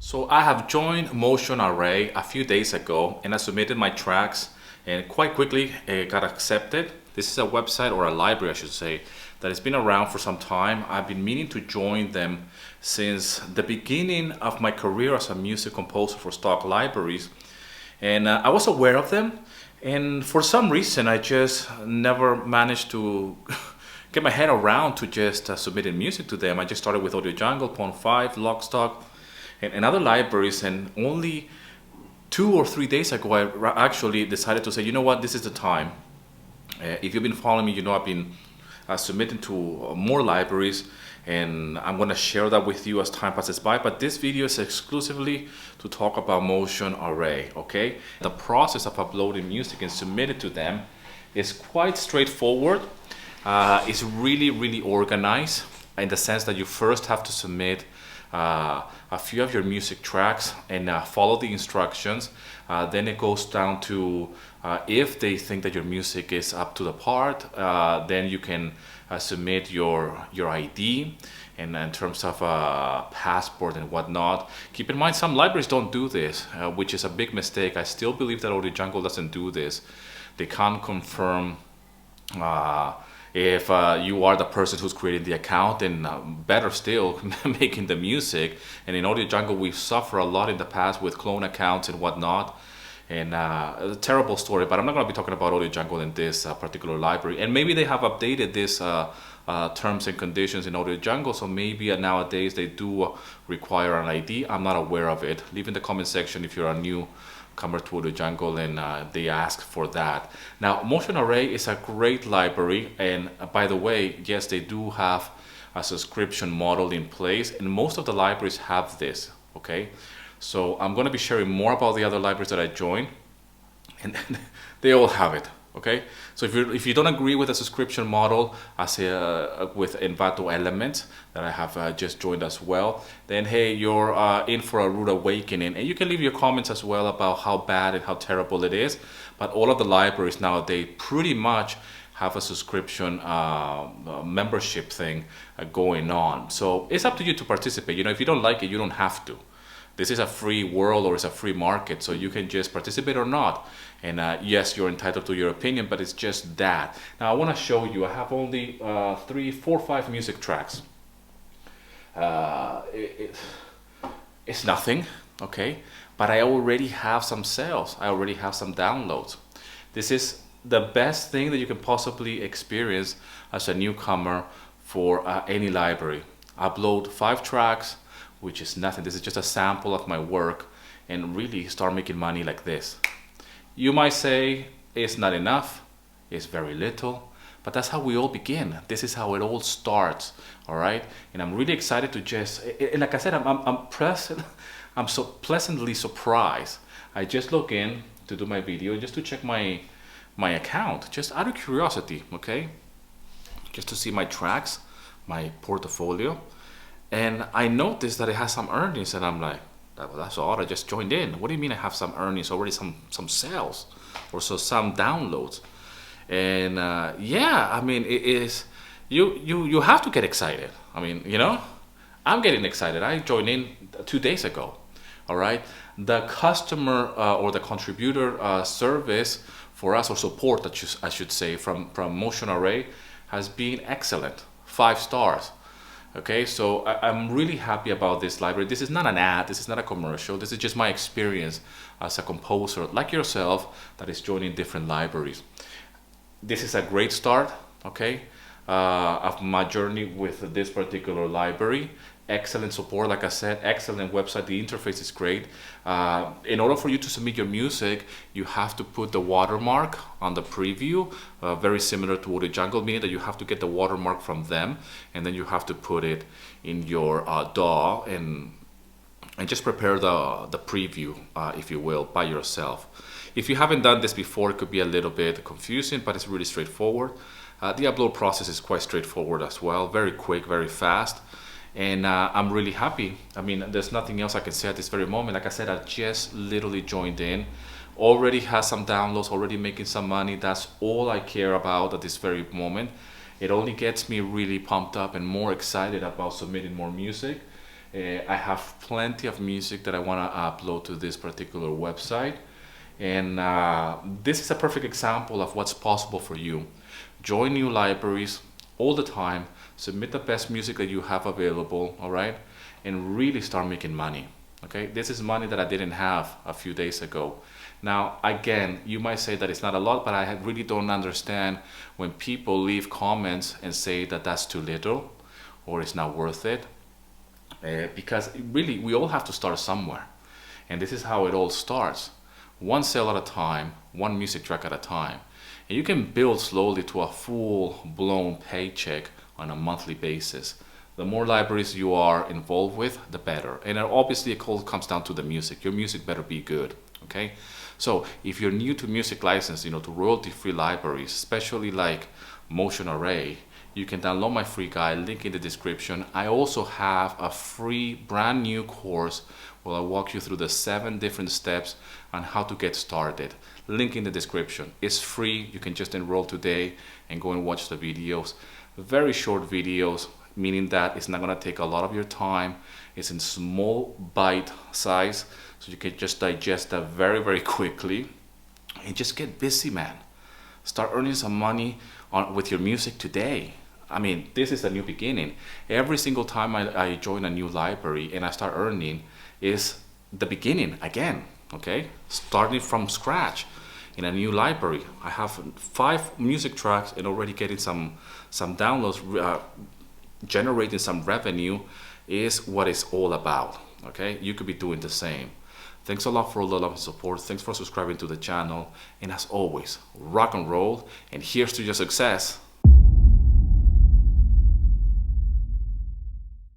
So I have joined Motion Array a few days ago and I submitted my tracks and quite quickly it got accepted. This is a website or a library I should say that has been around for some time. I've been meaning to join them since the beginning of my career as a music composer for stock libraries, and I was aware of them, and for some reason I just never managed to get my head around to just submitting music to them. I just started with Audio Jungle, Pond5, Lockstock, and other libraries, and only 2 or 3 days ago actually decided to say, you know what, this is the time. If you've been following me, you know I've been submitting to more libraries, and I'm going to share that with you as time passes by. But this video is exclusively to talk about Motion Array, okay? The process of uploading music and submitting to them is quite straightforward. It's really organized in the sense that you first have to submit a few of your music tracks and follow the instructions. Then it goes down to if they think that your music is up to the part, then you can submit your ID, and in terms of passport and whatnot. Keep in mind, some libraries don't do this, which is a big mistake. I still believe that Audio Jungle doesn't do this. They can't confirm if you are the person who's creating the account, and better still, making the music. And in Audio Jungle, we've suffered a lot in the past with clone accounts and whatnot. And a terrible story, but I'm not going to be talking about Audio Jungle in this particular library. And maybe they have updated this terms and conditions in Audio Jungle, so maybe nowadays they do require an ID. I'm not aware of it. Leave in the comment section if you're a newcomer to Audio Jungle and they ask for that. Now, Motion Array is a great library, and by the way, yes, they do have a subscription model in place, and most of the libraries have this, okay? So I'm going to be sharing more about the other libraries that I joined, and they all have it, okay? So if you don't agree with the subscription model, as with Envato Elements that I have just joined as well, then hey, you're in for a rude awakening. And you can leave your comments as well about how bad and how terrible it is. But all of the libraries nowadays pretty much have a subscription membership thing going on. So it's up to you to participate. You know, if you don't like it, you don't have to. This is a free world, or it's a free market, so you can just participate or not. And yes, you're entitled to your opinion, but it's just that. Now I want to show you, I have only 3, 4, 5 music tracks. It's nothing, okay? But I already have some sales. I already have some downloads. This is the best thing that you can possibly experience as a newcomer for any library. Upload 5 tracks, which is nothing. This is just a sample of my work, and really start making money like this. You might say it's not enough, it's very little, but that's how we all begin. This is how it all starts, all right? And I'm really excited to just, and like I said, I'm so pleasantly surprised. I just log in to do my video just to check my account, just out of curiosity, okay? Just to see my tracks, my portfolio. And I noticed that it has some earnings, and I'm like, well, that's odd. I just joined in. What do you mean I have some earnings already, some sales, or so some downloads? And yeah, I mean, it is. You have to get excited. I mean, you know, I'm getting excited. I joined in 2 days ago. All right, the customer or the contributor service for us, or support, I should say, from Motion Array has been excellent. 5 stars. Okay, so I'm really happy about this library. This is not an ad, this is not a commercial, this is just my experience as a composer like yourself that is joining different libraries. This is a great start, okay, of my journey with this particular library. Excellent support, like I said, excellent website, the interface is great. In order for you to submit your music, you have to put the watermark on the preview, very similar to Audio Jungle, meaning that you have to get the watermark from them, and then you have to put it in your DAW and just prepare the preview, if you will, by yourself. If you haven't done this before, it could be a little bit confusing, but it's really straightforward. The upload process is quite straightforward as well, very quick, very fast. And I'm really happy. I mean, there's nothing else I can say at this very moment. Like I said, I just literally joined in, already has some downloads, already making some money. That's all I care about at this very moment. It only gets me really pumped up and more excited about submitting more music. I have plenty of music that I want to upload to this particular website. And this is a perfect example of what's possible for you. Join new libraries all the time, submit the best music that you have available, all right? And really start making money, okay? This is money that I didn't have a few days ago. Now, again, you might say that it's not a lot, but I really don't understand when people leave comments and say that that's too little or it's not worth it. Because really, we all have to start somewhere. And this is how it all starts. One sale at a time, one music track at a time. And you can build slowly to a full-blown paycheck on a monthly basis. The more libraries you are involved with, the better. And obviously, it all comes down to the music. Your music better be good, okay? So if you're new to music license, to royalty-free libraries, especially like Motion Array, you can download my free guide, link in the description. I also have a free brand new course where I walk you through the 7 different steps on how to get started. Link in the description. It's free. You can just enroll today and go and watch the videos. Very short videos, meaning that it's not gonna take a lot of your time. It's in small bite size, so you can just digest that very, very quickly and just get busy, man. Start earning some money with your music today. I mean, this is a new beginning. Every single time I join a new library and I start earning is the beginning again, okay? Starting from scratch in a new library. I have 5 music tracks and already getting some downloads, generating some revenue is what it's all about, okay? You could be doing the same. Thanks a lot for all the love and support. Thanks for subscribing to the channel. And as always, rock and roll, and here's to your success.